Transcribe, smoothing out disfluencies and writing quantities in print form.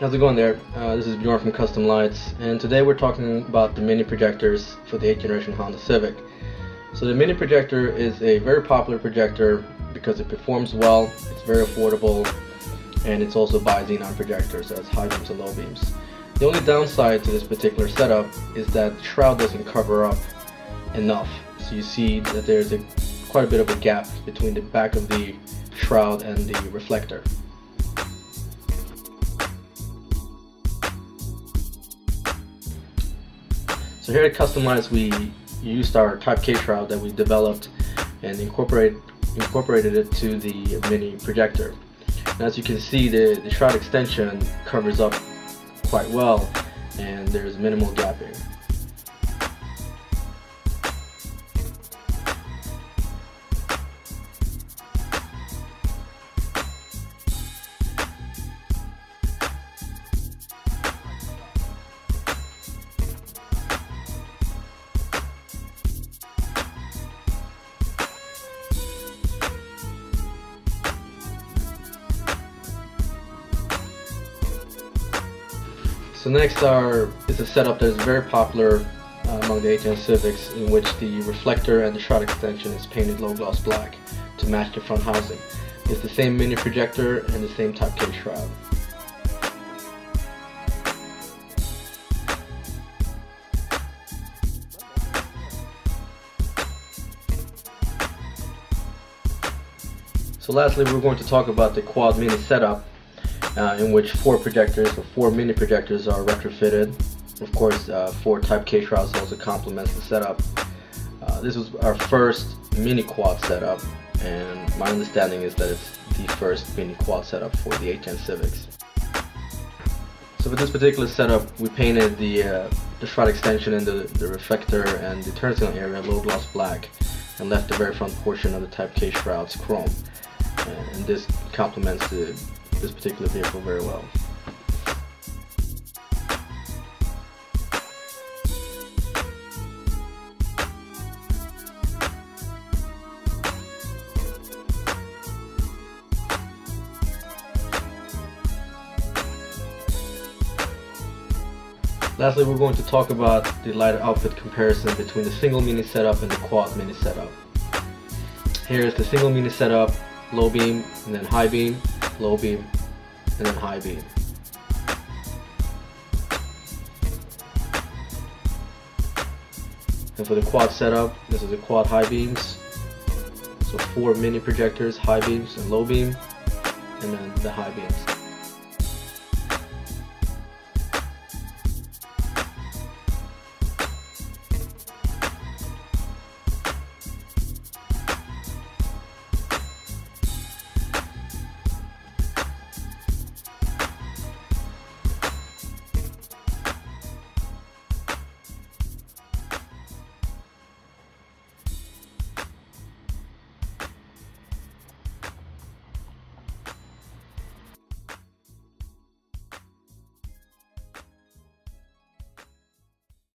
How's it going there? This is Bjorn from Custom Lightz, and today we're talking about the mini projectors for the 8th generation Honda Civic. So the mini projector is a very popular projector because it performs well, it's very affordable, and it's also bi-xenon projector, so it's high beams and low beams. The only downside to this particular setup is that the shroud doesn't cover up enough. So you see that there's quite a bit of a gap between the back of the shroud and the reflector. So here at Custom Lightz, we used our Type K shroud that we developed and incorporated it to the mini projector. And as you can see, the shroud extension covers up quite well, and there's minimal gapping. So next is a setup that is very popular among the 8th gen Civics, in which the reflector and the shroud extension is painted low gloss black to match the front housing. It's the same mini projector and the same Type K shroud. So lastly, we're going to talk about the quad mini setup, in which 4 mini projectors are retrofitted. Of course, 4 Type K shrouds also complements the setup. This was our first mini quad setup, and my understanding is that it's the first mini quad setup for the 8th gen Civics. So for this particular setup, we painted the shroud extension and the reflector and the turn signal area low gloss black, and left the very front portion of the Type K shrouds chrome. And this complements this particular vehicle very well. Lastly, we're going to talk about the lighter output comparison between the single mini setup and the quad mini setup. Here is the single mini setup, low beam, and then high beam, low beam, and then high beam. And for the quad setup, this is the quad high beams. So 4 mini projectors, high beams and low beam, and then the high beams.